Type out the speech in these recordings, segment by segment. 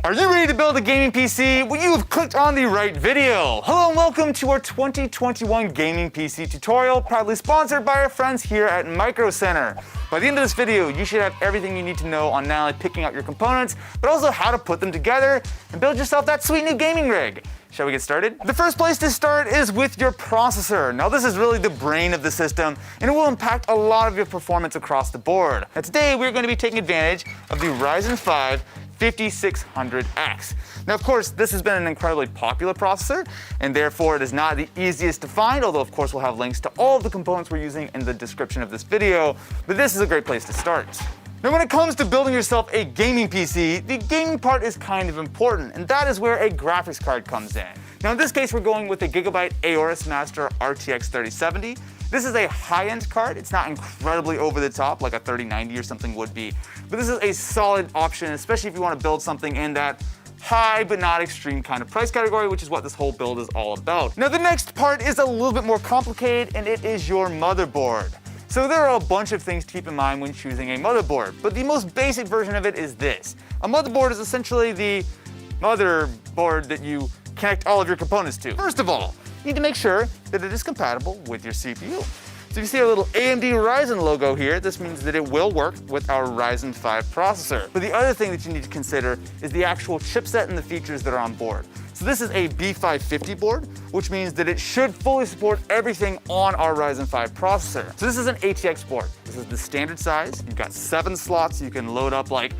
Are you ready to build a gaming PC? Well, you have clicked on the right video. Hello and welcome to our 2021 gaming PC tutorial, proudly sponsored by our friends here at Micro Center. By the end of this video, you should have everything you need to know on not only picking out your components, but also how to put them together and build yourself that sweet new gaming rig. Shall we get started? The first place to start is with your processor. Now this is really the brain of the system, and it will impact a lot of your performance across the board. Now today we're going to be taking advantage of the Ryzen 5 5600X. Now of course this has been an incredibly popular processor, and therefore it is not the easiest to find, although of course we'll have links to all of the components we're using in the description of this video, but this is a great place to start. Now when it comes to building yourself a gaming PC, the gaming part is kind of important, and that is where a graphics card comes in. Now in this case we're going with a Gigabyte Aorus Master RTX 3070. This is a high-end card. It's not incredibly over the top like a 3090 or something would be, but this is a solid option, especially if you want to build something in that high but not extreme kind of price category, which is what this whole build is all about. Now the next part is a little bit more complicated, and it is your motherboard. So there are a bunch of things to keep in mind when choosing a motherboard, but the most basic version of it is this. A motherboard is essentially the motherboard that you connect all of your components to. First of all, you need to make sure that it is compatible with your CPU. So you see our little AMD Ryzen logo here. This means that it will work with our Ryzen 5 processor. But the other thing that you need to consider is the actual chipset and the features that are on board. So this is a B550 board, which means that it should fully support everything on our Ryzen 5 processor. So this is an ATX board. This is the standard size. You've got 7 slots. You can load up like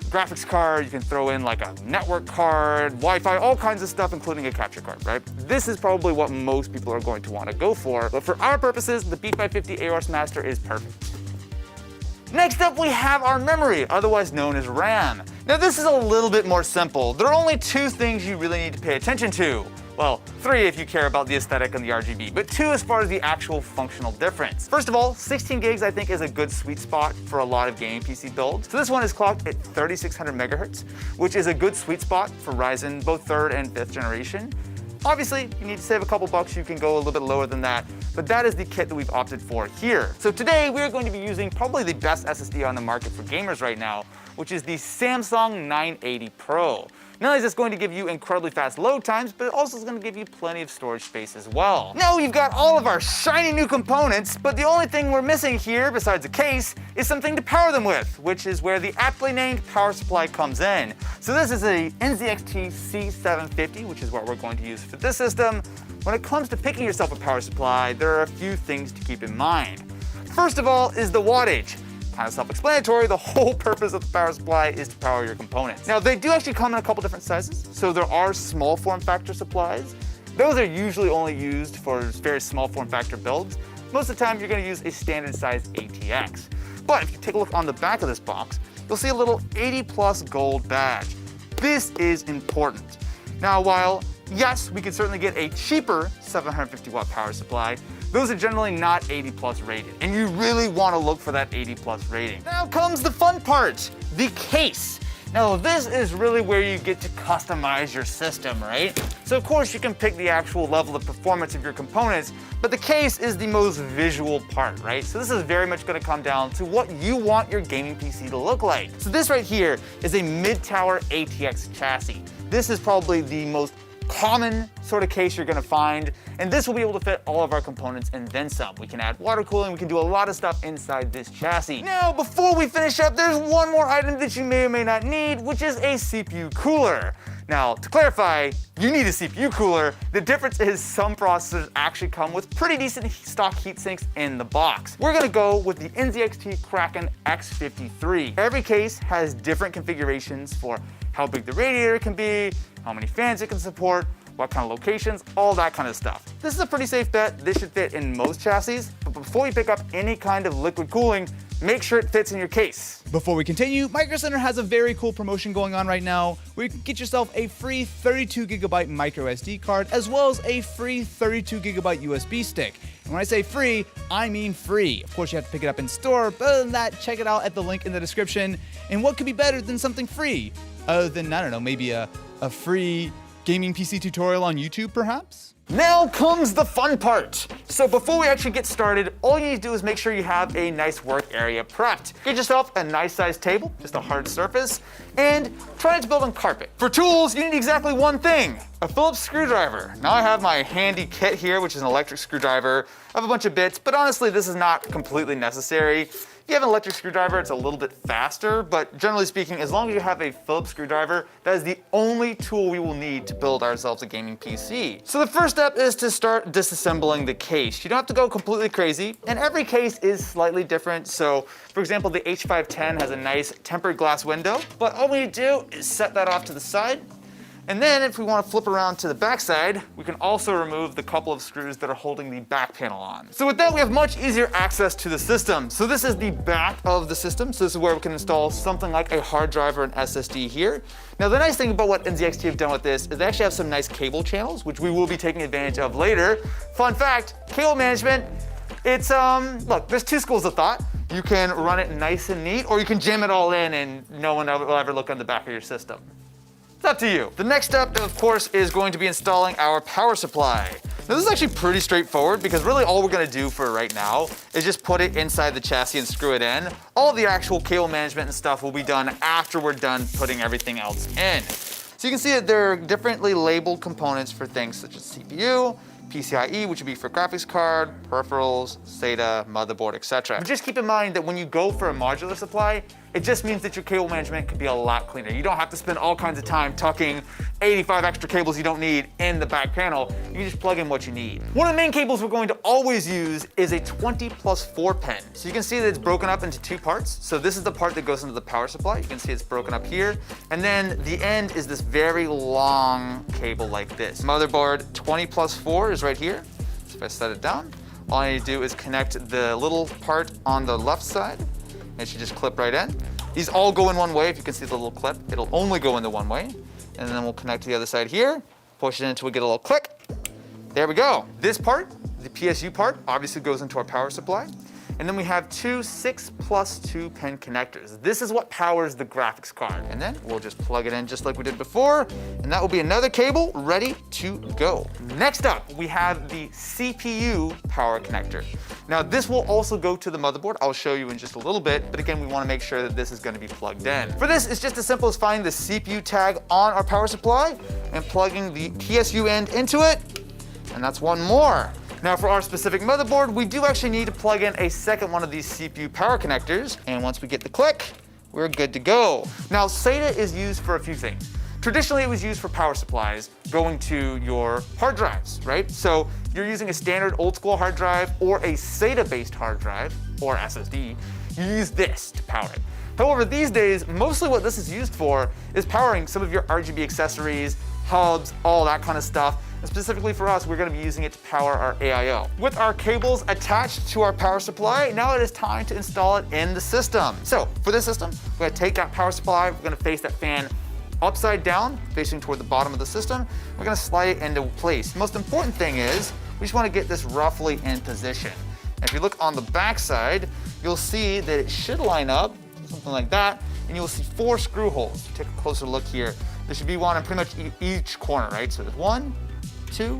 graphics card, you can throw in like a network card, Wi-Fi, all kinds of stuff, including a capture card, right? This is probably what most people are going to want to go for, but for our purposes, the B550 Aorus Master is perfect. Next up, we have our memory, otherwise known as RAM. Now this is a little bit more simple. There are only 2 things you really need to pay attention to. Well, 3 if you care about the aesthetic and the RGB, but 2 as far as the actual functional difference. First of all, 16 gigs I think is a good sweet spot for a lot of gaming PC builds. So this one is clocked at 3600 megahertz, which is a good sweet spot for Ryzen, both 3rd and 5th generation. Obviously, you need to save a couple bucks, you can go a little bit lower than that, but that is the kit that we've opted for here. So today, we're going to be using probably the best SSD on the market for gamers right now, which is the Samsung 980 Pro. Not only is this going to give you incredibly fast load times, but it also is going to give you plenty of storage space as well. Now we've got all of our shiny new components, but the only thing we're missing here, besides a case, is something to power them with, which is where the aptly named power supply comes in. So this is a NZXT C750, which is what we're going to use for this system. When it comes to picking yourself a power supply, there are a few things to keep in mind. First of all is the wattage. Kind of self-explanatory, the whole purpose of the power supply is to power your components. Now they do actually come in a couple different sizes, so there are small form factor supplies. Those are usually only used for very small form factor builds. Most of the time you're going to use a standard size ATX. But if you take a look on the back of this box, you'll see a little 80+ gold badge. This is important. Now while yes, we could certainly get a cheaper 750 watt power supply, those are generally not 80+ rated, and you really want to look for that 80+ rating. Now comes the fun part, the case. Now this is really where you get to customize your system, right? So of course you can pick the actual level of performance of your components, but the case is the most visual part, right? So this is very much going to come down to what you want your gaming PC to look like. So this right here is a mid-tower ATX chassis. This is probably the most common sort of case you're going to find, and this will be able to fit all of our components and then some. We can add water cooling, we can do a lot of stuff inside this chassis. Now before we finish up, there's one more item that you may or may not need, which is a CPU cooler. Now to clarify, you need a CPU cooler. The difference is some processors actually come with pretty decent stock heat sinks in the box. We're going to go with the NZXT Kraken X53. Every case has different configurations for how big the radiator can be, how many fans it can support, what kind of locations, all that kind of stuff. This is a pretty safe bet. This should fit in most chassis, but before you pick up any kind of liquid cooling, make sure it fits in your case. Before we continue, Micro Center has a very cool promotion going on right now where you can get yourself a free 32GB micro SD card as well as a free 32GB USB stick. And when I say free, I mean free. Of course, you have to pick it up in store, but other than that, check it out at the link in the description. And what could be better than something free? Other than, I don't know, maybe a free gaming PC tutorial on YouTube, perhaps? Now comes the fun part. So before we actually get started, all you need to do is make sure you have a nice work area prepped. Get yourself a nice sized table, just a hard surface, and try not to build on carpet. For tools, you need exactly one thing, a Phillips screwdriver. Now I have my handy kit here, which is an electric screwdriver. I have a bunch of bits, but honestly, this is not completely necessary. If you have an electric screwdriver, it's a little bit faster, but generally speaking, as long as you have a Phillips screwdriver, that is the only tool we will need to build ourselves a gaming PC. So the first step is to start disassembling the case. You don't have to go completely crazy, and every case is slightly different. So for example, the H510 has a nice tempered glass window, but all we need to do is set that off to the side. And then if we want to flip around to the back side, we can also remove the couple of screws that are holding the back panel on. So with that, we have much easier access to the system. So this is the back of the system. So this is where we can install something like a hard drive or an SSD here. Now the nice thing about what NZXT have done with this is they actually have some nice cable channels, which we will be taking advantage of later. Fun fact, cable management, it's, look, there's two schools of thought. You can run it nice and neat, or you can jam it all in and no one will ever look on the back of your system. It's up to you. The next step, of course, is going to be installing our power supply. Now this is actually pretty straightforward because really all we're gonna do for right now is just put it inside the chassis and screw it in. All the actual cable management and stuff will be done after we're done putting everything else in. So you can see that there are differently labeled components for things such as CPU, PCIe, which would be for graphics card, peripherals, SATA, motherboard, etc. But just keep in mind that when you go for a modular supply, it just means that your cable management can be a lot cleaner. You don't have to spend all kinds of time tucking 85 extra cables you don't need in the back panel. You can just plug in what you need. One of the main cables we're going to always use is a 20+4 pin. So you can see that it's broken up into two parts. So this is the part that goes into the power supply. You can see it's broken up here. And then the end is this very long cable like this. Motherboard 20+4 is right here. So if I set it down, all I need to do is connect the little part on the left side. It should just clip right in. These all go in one way. If you can see the little clip, it'll only go in the one way. And then we'll connect to the other side here, push it in until we get a little click. There we go. This part, the PSU part, obviously goes into our power supply. And then we have two 6+2 pin connectors. This is what powers the graphics card. And then we'll just plug it in just like we did before. And that will be another cable ready to go. Next up, we have the CPU power connector. Now this will also go to the motherboard. I'll show you in just a little bit, but again, we want to make sure that this is going to be plugged in. For this, it's just as simple as finding the CPU tag on our power supply and plugging the PSU end into it. And that's one more. Now for our specific motherboard, we do actually need to plug in a second one of these CPU power connectors. And once we get the click, we're good to go. Now SATA is used for a few things. Traditionally, it was used for power supplies going to your hard drives, right? So you're using a standard old school hard drive or a SATA-based hard drive or SSD, you use this to power it. However, these days, mostly what this is used for is powering some of your RGB accessories, hubs, all that kind of stuff. And specifically for us, we're gonna be using it to power our AIO. With our cables attached to our power supply, now it is time to install it in the system. So for this system, we're gonna take that power supply, we're gonna face that fan upside down, facing toward the bottom of the system. We're gonna slide it into place. The most important thing is, we just wanna get this roughly in position. And if you look on the back side, you'll see that it should line up, something like that, and you'll see 4 screw holes. Take a closer look here. There should be one in pretty much each corner, right? So there's 1, 2,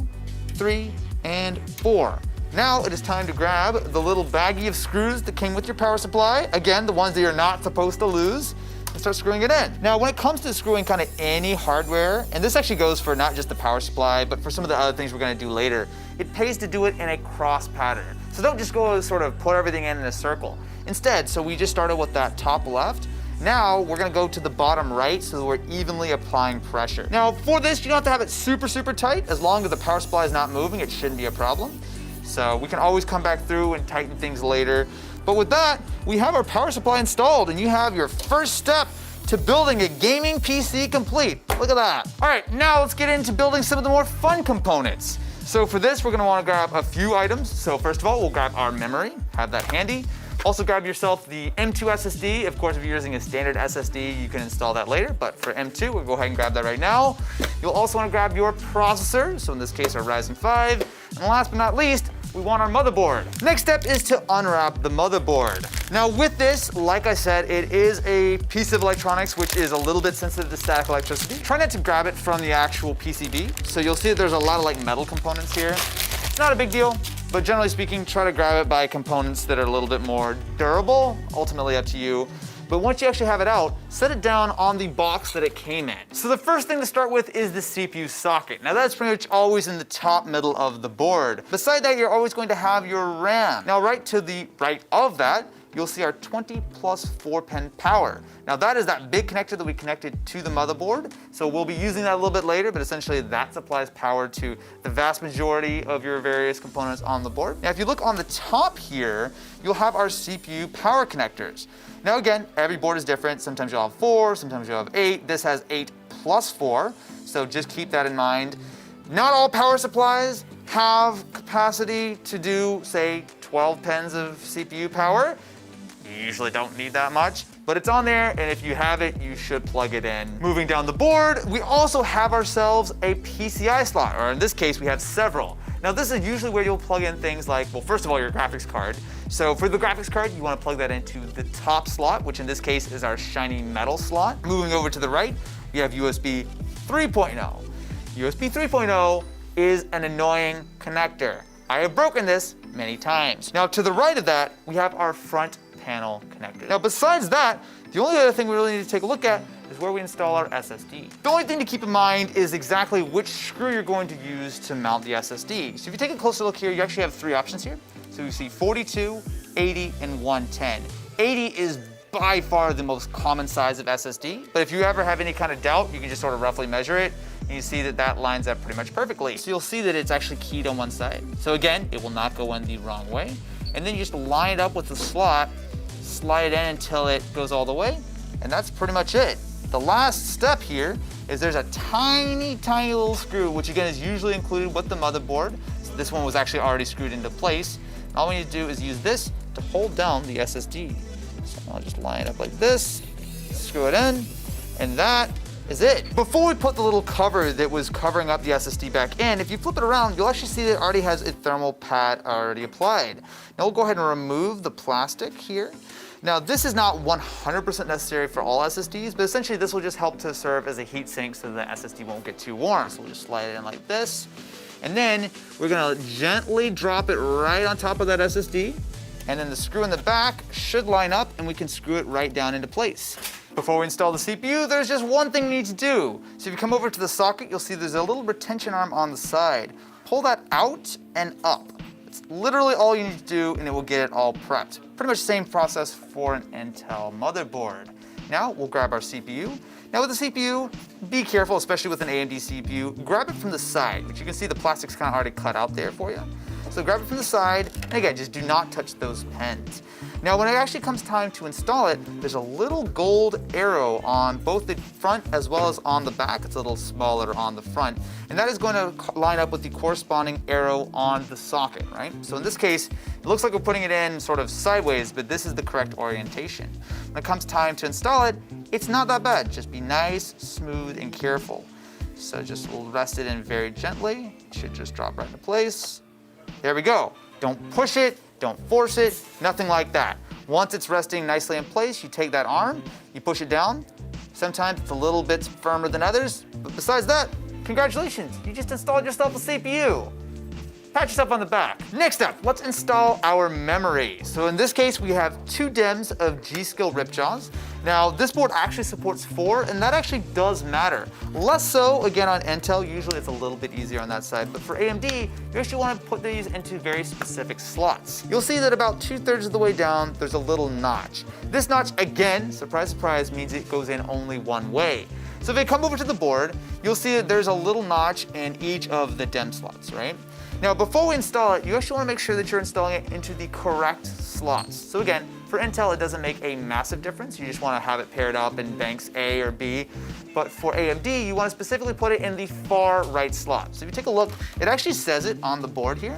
3, and 4. Now it is time to grab the little baggie of screws that came with your power supply. Again, the ones that you're not supposed to lose, and start screwing it in. Now, when it comes to screwing kind of any hardware, and this actually goes for not just the power supply, but for some of the other things we're gonna do later, it pays to do it in a cross pattern. So don't just go sort of put everything in a circle. Instead, so we just started with that top left. Now we're gonna go to the bottom right so that we're evenly applying pressure. Now for this, you don't have to have it super, super tight. As long as the power supply is not moving, it shouldn't be a problem. So we can always come back through and tighten things later. But with that, we have our power supply installed and you have your first step to building a gaming PC complete. Look at that. All right, now let's get into building some of the more fun components. So for this, we're gonna wanna grab a few items. So first of all, we'll grab our memory, have that handy. Also grab yourself the M2 SSD. Of course, if you're using a standard SSD, you can install that later, but for M2, we'll go ahead and grab that right now. You'll also wanna grab your processor, so in this case, our Ryzen 5. And last but not least, we want our motherboard. Next step is to unwrap the motherboard. Now with this, like I said, it is a piece of electronics which is a little bit sensitive to static electricity. Try not to grab it from the actual PCB. So you'll see that there's a lot of like metal components here. It's not a big deal, but generally speaking, try to grab it by components that are a little bit more durable, ultimately up to you. But once you actually have it out, set it down on the box that it came in. So the first thing to start with is the CPU socket. Now that's pretty much always in the top middle of the board. Beside that, you're always going to have your RAM. Now right to the right of that, you'll see our 20 plus 4-pin power. Now that is that big connector that we connected to the motherboard. So we'll be using that a little bit later, but essentially that supplies power to the vast majority of your various components on the board. Now if you look on the top here, you'll have our CPU power connectors. Now again, every board is different. Sometimes you'll have 4, sometimes you'll have 8. This has 8 plus 4, so just keep that in mind. Not all power supplies have capacity to do, say, 12 pins of CPU power. You usually don't need that much, but it's on there, and if you have it, you should plug it in. Moving down the board, we also have ourselves a PCI slot, or in this case, we have several. Now this is usually where you'll plug in things like, well, first of all, your graphics card. So for the graphics card, you want to plug that into the top slot, which in this case is our shiny metal slot. Moving over to the right, we have USB 3.0. USB 3.0 is an annoying connector. I have broken this many times. Now to the right of that, we have our front panel connector. Now besides that, the only other thing we really need to take a look at is where we install our SSD. The only thing to keep in mind is exactly which screw you're going to use to mount the SSD. So if you take a closer look here, you actually have 3 options here. So you see 42, 80, and 110. 80 is by far the most common size of SSD, but if you ever have any kind of doubt, you can just sort of roughly measure it, and you see that that lines up pretty much perfectly. So you'll see that it's actually keyed on one side. So again, it will not go in the wrong way. And then you just line it up with the slot, slide it in until it goes all the way, and that's pretty much it. The last step here is there's a tiny, tiny little screw, which again is usually included with the motherboard. So this one was actually already screwed into place. All we need to do is use this to hold down the SSD. So I'll just line it up like this, screw it in, and that is it. Before we put the little cover that was covering up the SSD back in, if you flip it around, you'll actually see that it already has a thermal pad already applied. Now we'll go ahead and remove the plastic here. Now this is not 100% necessary for all SSDs, but essentially this will just help to serve as a heat sink so the SSD won't get too warm. So we'll just slide it in like this. And then we're gonna gently drop it right on top of that SSD. And then the screw in the back should line up and we can screw it right down into place. Before we install the CPU, there's just one thing we need to do. So if you come over to the socket, you'll see there's a little retention arm on the side. Pull that out and up. It's literally all you need to do and it will get it all prepped. Pretty much the same process for an Intel motherboard. Now we'll grab our CPU. Now with the CPU, be careful, especially with an AMD CPU, grab it from the side, which you can see the plastic's kind of already cut out there for you. So grab it from the side, and again, just do not touch those pins. Now when it actually comes time to install it, there's a little gold arrow on both the front as well as on the back. It's a little smaller on the front, and that is going to line up with the corresponding arrow on the socket, right? So in this case, it looks like we're putting it in sort of sideways, but this is the correct orientation. When it comes time to install it, it's not that bad. Just be nice, smooth, and careful. So just we'll rest it in very gently. It should just drop right into place. There we go. Don't push it, don't force it, nothing like that. Once it's resting nicely in place, you take that arm, you push it down. Sometimes it's a little bit firmer than others, but besides that, congratulations, you just installed yourself a CPU. Pat yourself on the back. Next up, let's install our memory. So in this case, we have 2 DIMMs of G.Skill Ripjaws. Now, this board actually supports 4, and that actually does matter. Less so, again, on Intel, usually it's a little bit easier on that side, but for AMD, you actually want to put these into very specific slots. You'll see that about 2/3 of the way down, there's a little notch. This notch, again, surprise, surprise, means it goes in only one way. So if you come over to the board, you'll see that there's a little notch in each of the DIMM slots, right? Now, before we install it, you actually want to make sure that you're installing it into the correct slots. So again, for Intel, it doesn't make a massive difference. You just want to have it paired up in banks A or B. But for AMD, you want to specifically put it in the far right slot. So if you take a look, it actually says it on the board here.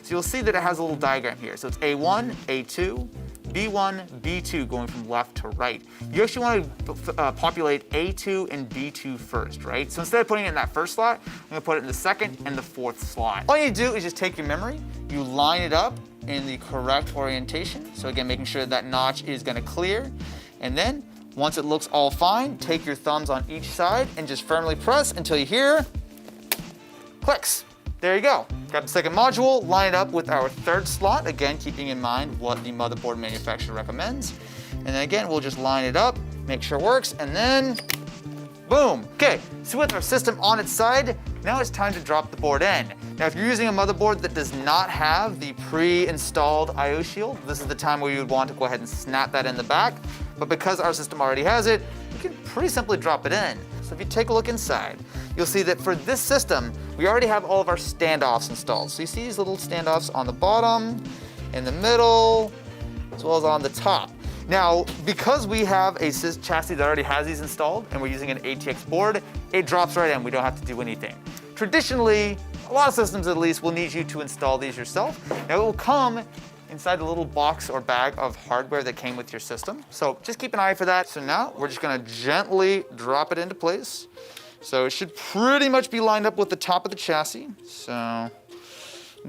So you'll see that it has a little diagram here. So it's A1, A2, B1, B2 going from left to right. You actually want to populate A2 and B2 first, right? So instead of putting it in that first slot, I'm gonna put it in the second and the fourth slot. All you need to do is just take your memory, you line it up in the correct orientation. So again, making sure that notch is gonna clear. And then once it looks all fine, take your thumbs on each side and just firmly press until you hear clicks. There you go. Got the second module, line it up with our third slot, again, keeping in mind what the motherboard manufacturer recommends. And then again, we'll just line it up, make sure it works, and then boom. Okay, so with our system on its side, now it's time to drop the board in. Now, if you're using a motherboard that does not have the pre-installed I/O shield, this is the time where you would want to go ahead and snap that in the back. But because our system already has it, you can pretty simply drop it in. So if you take a look inside, you'll see that for this system, we already have all of our standoffs installed. So you see these little standoffs on the bottom, in the middle, as well as on the top. Now, because we have a chassis that already has these installed and we're using an ATX board, it drops right in. We don't have to do anything. Traditionally, a lot of systems at least will need you to install these yourself. Now, it will come inside a little box or bag of hardware that came with your system. So just keep an eye for that. So now we're just gonna gently drop it into place. So it should pretty much be lined up with the top of the chassis. So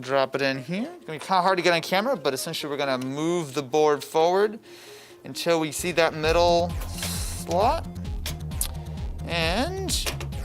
drop it in here. It's gonna be kind of hard to get on camera, but essentially we're gonna move the board forward until we see that middle slot. And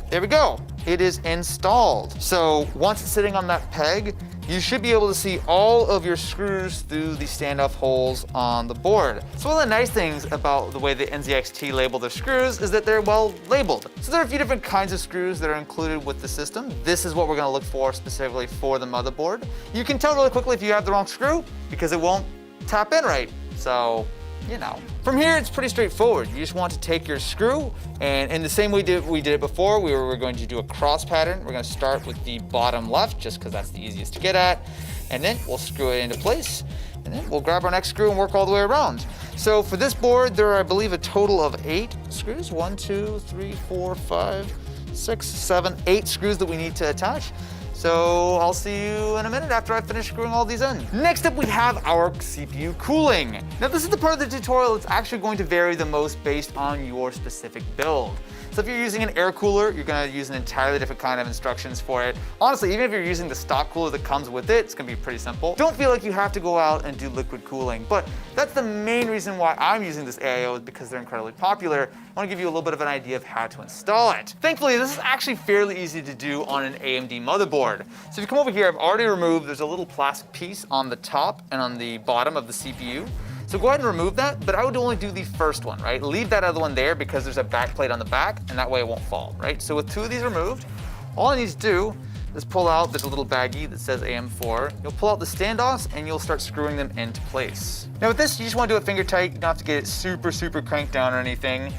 there we go. It is installed. So once it's sitting on that peg, you should be able to see all of your screws through the standoff holes on the board. So one of the nice things about the way the NZXT label their screws is that they're well labeled. So there are a few different kinds of screws that are included with the system. This is what we're gonna look for specifically for the motherboard. You can tell really quickly if you have the wrong screw because it won't tap in right. So, you know. From here, it's pretty straightforward. You just want to take your screw, and in the same way we did it before, we're going to do a cross pattern. We're gonna start with the bottom left, just because that's the easiest to get at, and then we'll screw it into place, and then we'll grab our next screw and work all the way around. So for this board, there are, I believe, a total of 8 screws. 1, 2, 3, 4, 5, 6, 7, 8 screws that we need to attach. So I'll see you in a minute after I finish screwing all these in. Next up, we have our CPU cooling. Now this is the part of the tutorial that's actually going to vary the most based on your specific build. So if you're using an air cooler, you're gonna use an entirely different kind of instructions for it. Honestly, even if you're using the stock cooler that comes with it, it's gonna be pretty simple. Don't feel like you have to go out and do liquid cooling, but that's the main reason why I'm using this AIO is because they're incredibly popular. I wanna give you a little bit of an idea of how to install it. Thankfully, this is actually fairly easy to do on an AMD motherboard. So if you come over here, I've already removed, there's a little plastic piece on the top and on the bottom of the CPU. So go ahead and remove that, but I would only do the first one, right? Leave that other one there because there's a back plate on the back, and that way it won't fall, right? So with 2 of these removed, all I need to do is pull out, there's a little baggie that says AM4. You'll pull out the standoffs and you'll start screwing them into place. Now with this, you just wanna do it finger tight. You don't have to get it super, super cranked down or anything.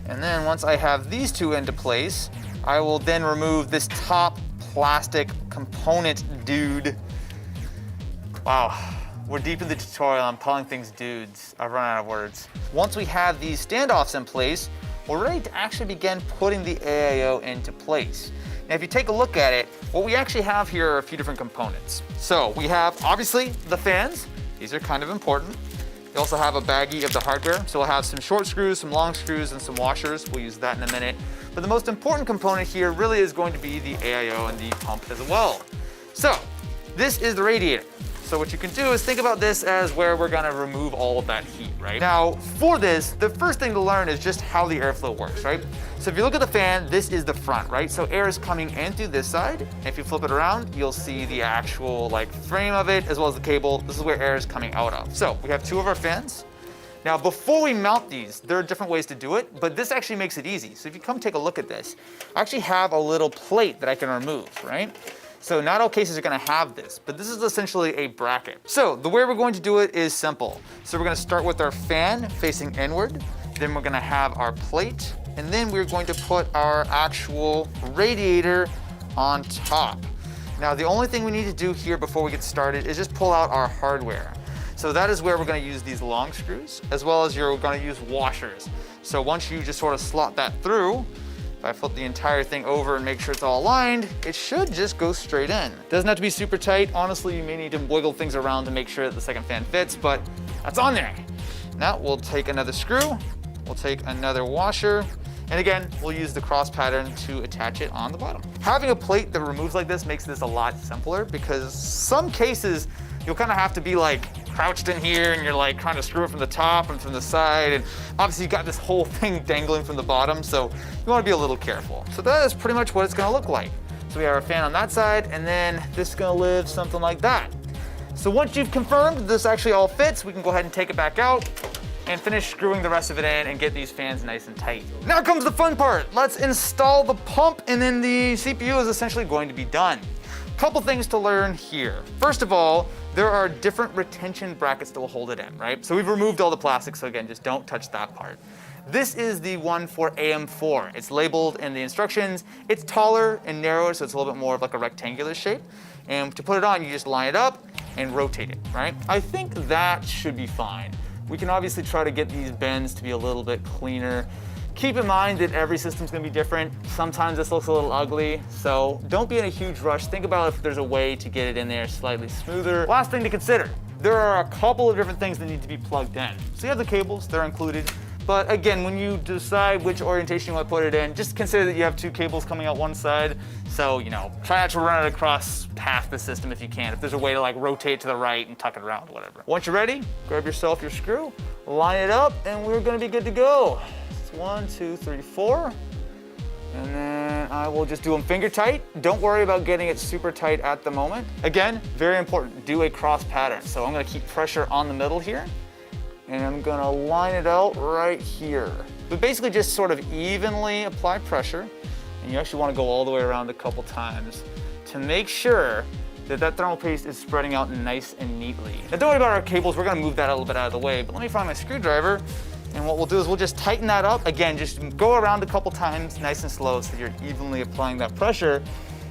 And then once I have these 2 into place, I will then remove this top plastic component dude. Wow. We're deep in the tutorial, I'm calling things dudes. I've run out of words. Once we have these standoffs in place, we're ready to actually begin putting the AIO into place. Now, if you take a look at it, what we actually have here are a few different components. So we have, obviously, the fans. These are kind of important. We also have a baggie of the hardware. So we'll have some short screws, some long screws, and some washers. We'll use that in a minute. But the most important component here really is going to be the AIO and the pump as well. So this is the radiator. So what you can do is think about this as where we're gonna remove all of that heat, right? Now, for this, the first thing to learn is just how the airflow works, right? So if you look at the fan, this is the front, right? So air is coming in through this side. And if you flip it around, you'll see the actual frame of it as well as the cable. This is where air is coming out of. So we have 2 of our fans. Now, before we mount these, there are different ways to do it, but this actually makes it easy. So if you come take a look at this, I actually have a little plate that I can remove, right? So not all cases are gonna have this, but this is essentially a bracket. So the way we're going to do it is simple. So we're gonna start with our fan facing inward, then we're gonna have our plate, and then we're going to put our actual radiator on top. Now the only thing we need to do here before we get started is just pull out our hardware. So that is where we're gonna use these long screws, as well as you're gonna use washers. So once you just sort of slot that through, if I flip the entire thing over and make sure it's all aligned, it should just go straight in. Doesn't have to be super tight. Honestly, you may need to wiggle things around to make sure that the second fan fits, but that's on there. Now we'll take another screw, we'll take another washer, and again, we'll use the cross pattern to attach it on the bottom. Having a plate that removes like this makes this a lot simpler because some cases you'll kind of have to be like crouched in here and you're like trying to screw it from the top and from the side, and obviously you got this whole thing dangling from the bottom, so you want to be a little careful. So that is pretty much what it's going to look like. So we have our fan on that side, and then this is going to live something like that. So once you've confirmed this actually all fits, we can go ahead and take it back out and finish screwing the rest of it in and get these fans nice and tight. Now comes the fun part. Let's install the pump, and then the CPU is essentially going to be done. Couple things to learn here. First of all, there are different retention brackets that will hold it in, right? So we've removed all the plastic, so again, just don't touch that part. This is the one for AM4. It's labeled in the instructions. It's taller and narrower, so it's a little bit more of like a rectangular shape. And to put it on, you just line it up and rotate it, right? I think that should be fine. We can obviously try to get these bends to be a little bit cleaner. Keep in mind that every system's gonna be different. Sometimes this looks a little ugly, so don't be in a huge rush. Think about if there's a way to get it in there slightly smoother. Last thing to consider, there are a couple of different things that need to be plugged in. So you have the cables, they're included. But again, when you decide which orientation you want to put it in, just consider that you have two cables coming out one side. So, you know, try not to run it across half the system if you can. If there's a way to like rotate to the right and tuck it around, whatever. Once you're ready, grab yourself your screw, line it up, and we're gonna be good to go. It's 1, 2, 3, 4. And then I will just do them finger tight. Don't worry about getting it super tight at the moment. Again, very important, do a cross pattern. So I'm gonna keep pressure on the middle here, and I'm gonna line it out right here. But basically just sort of evenly apply pressure, and you actually wanna go all the way around a couple times to make sure that that thermal paste is spreading out nice and neatly. Now don't worry about our cables, we're gonna move that a little bit out of the way, but let me find my screwdriver, and what we'll do is we'll just tighten that up. Again, just go around a couple times, nice and slow, so you're evenly applying that pressure,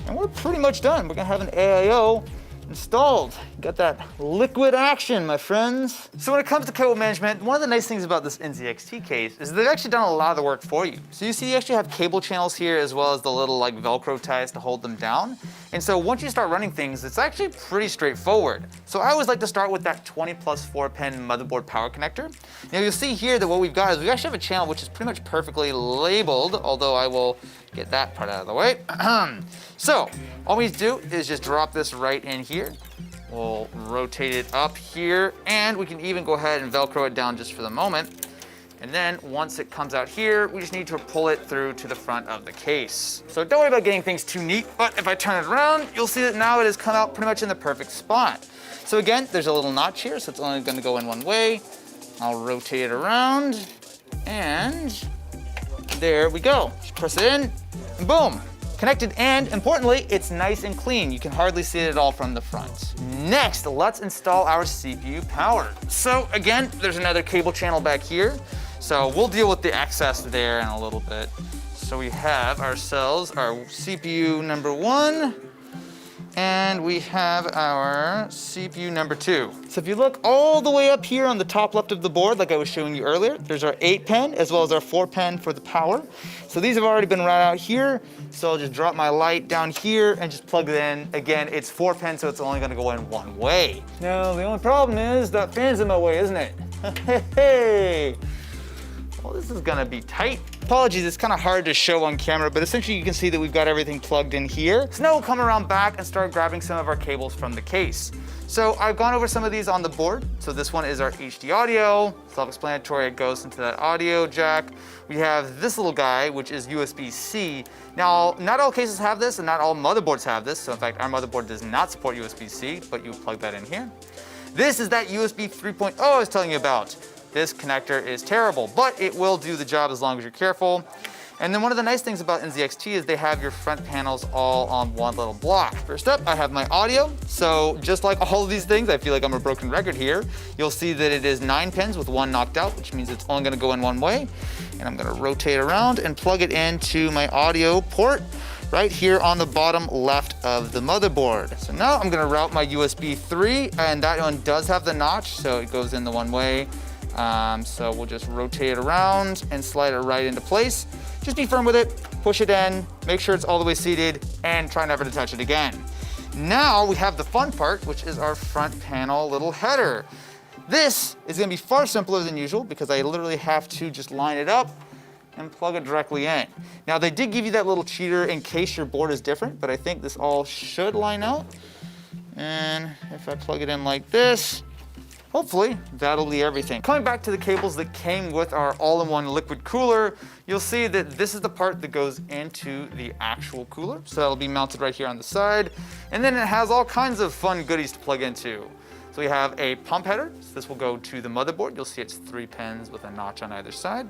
and we're pretty much done. We're gonna have an AIO installed. Got that liquid action, my friends. So when it comes to cable management, one of the nice things about this NZXT case is they've actually done a lot of the work for you. So you see you actually have cable channels here as well as the little like Velcro ties to hold them down. And so once you start running things, it's actually pretty straightforward. So I always like to start with that 20+ 4-pin motherboard power connector. Now you'll see here that what we've got is we actually have a channel which is pretty much perfectly labeled, although I will get that part out of the way. So all we need to do is just drop this right in here. We'll rotate it up here, and we can even go ahead and Velcro it down just for the moment. And then once it comes out here, we just need to pull it through to the front of the case. So don't worry about getting things too neat, but if I turn it around, you'll see that now it has come out pretty much in the perfect spot. So again, there's a little notch here, so it's only gonna go in one way. I'll rotate it around, and there we go. Just press it in, and boom. Connected, and importantly, it's nice and clean. You can hardly see it at all from the front. Next, let's install our CPU power. So again, there's another cable channel back here. So we'll deal with the excess there in a little bit. So we have ourselves our CPU number 1, and we have our CPU number 2. So if you look all the way up here on the top left of the board, like I was showing you earlier, there's our 8-pin as well as our 4-pin for the power. So these have already been run out here. So I'll just drop my light down here and just plug it in. Again, it's 4-pin, so it's only gonna go in one way. Now, the only problem is that fan's in my way, isn't it? Hey. Well, this is gonna be tight. Apologies, it's kind of hard to show on camera, but essentially you can see that we've got everything plugged in here. So now we'll come around back and start grabbing some of our cables from the case. So I've gone over some of these on the board. So this one is our HD audio, self-explanatory, it goes into that audio jack. We have this little guy, which is USB-C. Now, not all cases have this and not all motherboards have this. So in fact, our motherboard does not support USB-C, but you plug that in here. This is that USB 3.0 I was telling you about. This connector is terrible, but it will do the job as long as you're careful. And then one of the nice things about NZXT is they have your front panels all on one little block. First up, I have my audio. So just like all of these things, I feel like I'm a broken record here. You'll see that it is 9 pins with 1 knocked out, which means it's only gonna go in one way. And I'm gonna rotate around and plug it into my audio port right here on the bottom left of the motherboard. So now I'm gonna route my USB 3, and that one does have the notch, so it goes in the one way. So we'll just rotate it around and slide it right into place. Just be firm with it, push it in, make sure it's all the way seated, and try never to touch it again. Now we have the fun part, which is our front panel little header. This is gonna be far simpler than usual because I literally have to just line it up and plug it directly in. Now they did give you that little cheater in case your board is different, but I think this all should line out. And if I plug it in like this, hopefully that'll be everything. Coming back to the cables that came with our all-in-one liquid cooler, you'll see that this is the part that goes into the actual cooler. So that'll be mounted right here on the side. And then it has all kinds of fun goodies to plug into. So we have a pump header. So this will go to the motherboard. You'll see it's 3 pins with a notch on either side.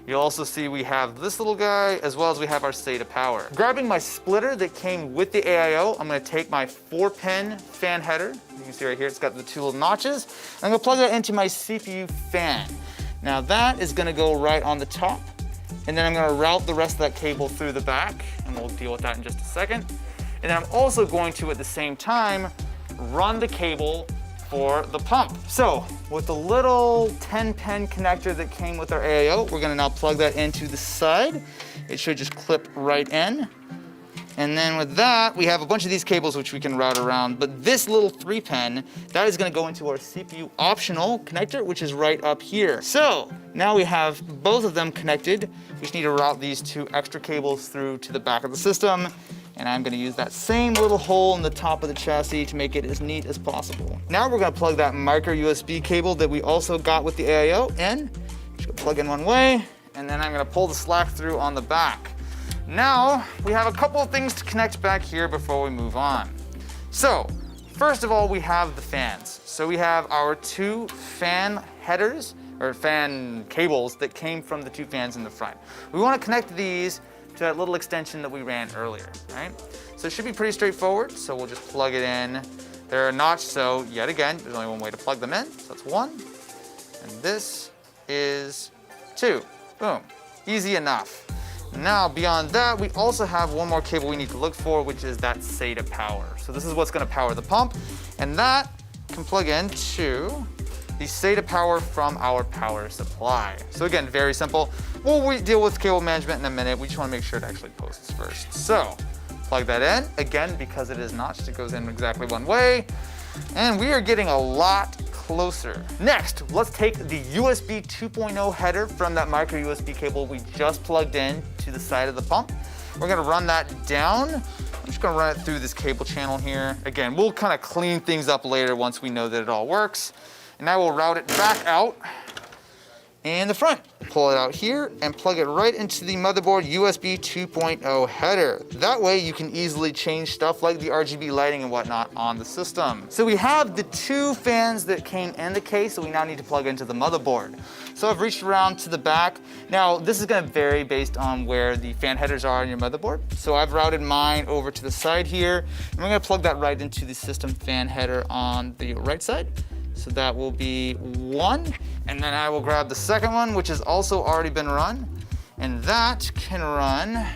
You'll also see we have this little guy, as well as we have our SATA power. Grabbing my splitter that came with the AIO, I'm gonna take my 4-pin fan header. You can see right here, it's got the 2 little notches. I'm gonna plug that into my CPU fan. Now that is gonna go right on the top. And then I'm gonna route the rest of that cable through the back, and we'll deal with that in just a second. And then I'm also going to, at the same time, run the cable for the pump. So with the little 10-pin connector that came with our AIO, we're gonna now plug that into the side. It should just clip right in. And then with that, we have a bunch of these cables which we can route around, but this little 3-pin, that is gonna go into our CPU optional connector, which is right up here. So now we have both of them connected. We just need to route these 2 extra cables through to the back of the system. And I'm gonna use that same little hole in the top of the chassis to make it as neat as possible. Now we're gonna plug that micro USB cable that we also got with the AIO in. Just gonna plug in one way, and then I'm gonna pull the slack through on the back. Now, we have a couple of things to connect back here before we move on. So, first of all, we have the fans. So we have our 2 fan headers, or fan cables that came from the 2 fans in the front. We wanna connect these to that little extension that we ran earlier, right? So it should be pretty straightforward, so we'll just plug it in. They're notched, so yet again, there's only one way to plug them in, so that's 1. And this is 2, boom, easy enough. Now, beyond that, we also have one more cable we need to look for, which is that SATA power. So this is what's gonna power the pump, and that can plug into the SATA power from our power supply. So again, very simple. We'll deal with cable management in a minute. We just wanna make sure it actually posts first. So, plug that in. Again, because it is notched, it goes in exactly one way. And we are getting a lot closer. Next, let's take the USB 2.0 header from that micro USB cable we just plugged in to the side of the pump. We're gonna run that down. I'm just gonna run it through this cable channel here. Again, we'll kind of clean things up later once we know that it all works. And now we'll route it back out in the front. Pull it out here and plug it right into the motherboard USB 2.0 header. That way you can easily change stuff like the RGB lighting and whatnot on the system. So we have the 2 fans that came in the case that we now need to plug into the motherboard. So I've reached around to the back. Now this is gonna vary based on where the fan headers are on your motherboard. So I've routed mine over to the side here, and we're gonna plug that right into the system fan header on the right side. So that will be 1, and then I will grab the second one, which has also already been run, and that can run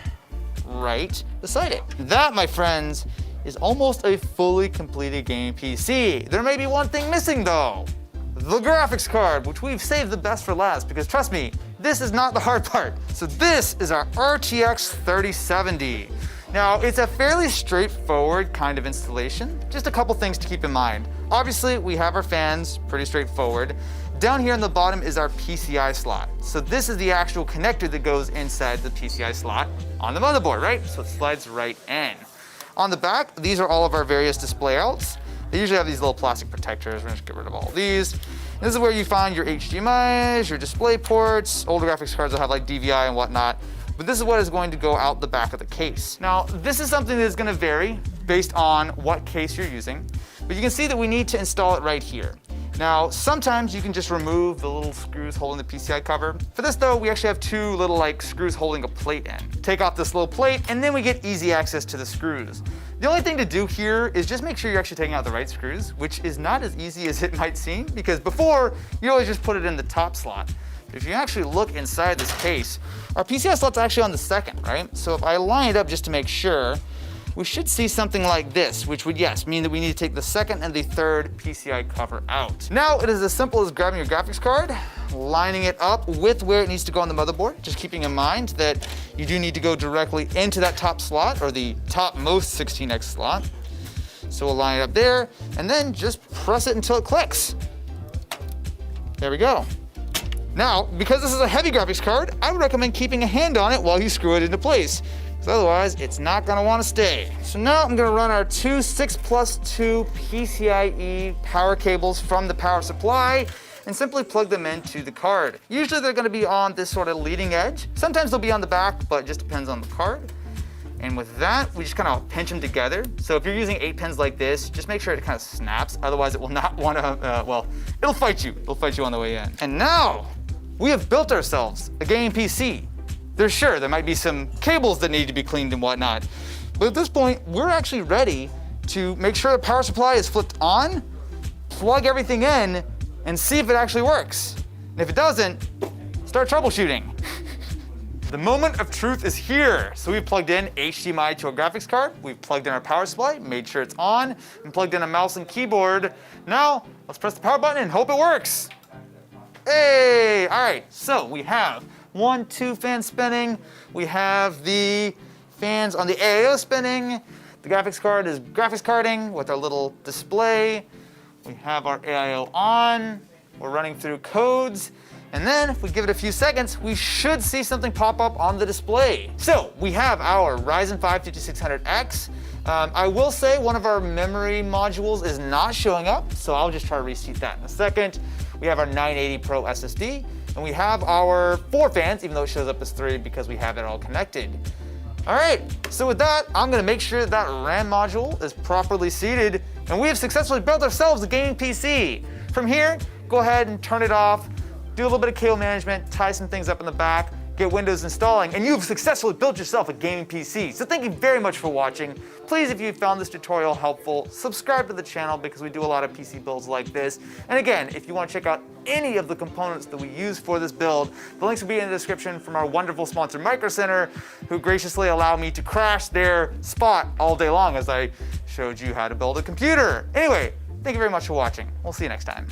right beside it. That, my friends, is almost a fully completed gaming PC. There may be one thing missing though, the graphics card, which we've saved the best for last, because trust me, this is not the hard part. So this is our RTX 3070. Now, it's a fairly straightforward kind of installation. Just a couple things to keep in mind. Obviously, we have our fans, pretty straightforward. Down here on the bottom is our PCI slot. So this is the actual connector that goes inside the PCI slot on the motherboard, right? So it slides right in. On the back, these are all of our various display outs. They usually have these little plastic protectors. We're gonna just get rid of all of these. This is where you find your HDMIs, your display ports. Older graphics cards will have like DVI and whatnot. But this is what is going to go out the back of the case. Now, this is something that is gonna vary based on what case you're using, but you can see that we need to install it right here. Now, sometimes you can just remove the little screws holding the PCI cover. For this though, we actually have 2 little like screws holding a plate in. Take off this little plate, and then we get easy access to the screws. The only thing to do here is just make sure you're actually taking out the right screws, which is not as easy as it might seem, because before, you always just put it in the top slot. If you actually look inside this case, our PCI slot's actually on the second, right? So if I line it up just to make sure, we should see something like this, which would, yes, mean that we need to take the second and the third PCI cover out. Now, it is as simple as grabbing your graphics card, lining it up with where it needs to go on the motherboard, just keeping in mind that you do need to go directly into that top slot, or the topmost 16X slot. So we'll line it up there, and then just press it until it clicks. There we go. Now, because this is a heavy graphics card, I would recommend keeping a hand on it while you screw it into place, because otherwise it's not gonna wanna stay. So now I'm gonna run our two 6+2 PCIe power cables from the power supply and simply plug them into the card. Usually they're gonna be on this sort of leading edge. Sometimes they'll be on the back, but it just depends on the card. And with that, we just kind of pinch them together. So if you're using 8 pins like this, just make sure it kind of snaps. Otherwise it will not wanna, well, it'll fight you. It'll fight you on the way in. And now, we have built ourselves a gaming PC. There might be some cables that need to be cleaned and whatnot. But at this point, we're actually ready to make sure the power supply is flipped on, plug everything in, and see if it actually works. And if it doesn't, start troubleshooting. The moment of truth is here. So we've plugged in HDMI to our graphics card, we've plugged in our power supply, made sure it's on, and plugged in a mouse and keyboard. Now, let's press the power button and hope it works. Hey, all right, so we have 1, 2 fans spinning. We have the fans on the AIO spinning. The graphics card is graphics carding with our little display. We have our AIO on. We're running through codes. And then if we give it a few seconds, we should see something pop up on the display. So we have our Ryzen 5 5600X. I will say one of our memory modules is not showing up, so I'll just try to reseat that in a second. We have our 980 Pro SSD, and we have our 4 fans, even though it shows up as 3 because we have it all connected. All right, so with that, I'm gonna make sure that RAM module is properly seated, and we have successfully built ourselves a gaming PC. From here, go ahead and turn it off, do a little bit of cable management, tie some things up in the back, get Windows installing, and you've successfully built yourself a gaming PC. So thank you very much for watching. Please, if you found this tutorial helpful, subscribe to the channel because we do a lot of PC builds like this. And again, if you want to check out any of the components that we use for this build, the links will be in the description from our wonderful sponsor, Micro Center, who graciously allow me to crash their spot all day long as I showed you how to build a computer. Anyway, thank you very much for watching. We'll see you next time.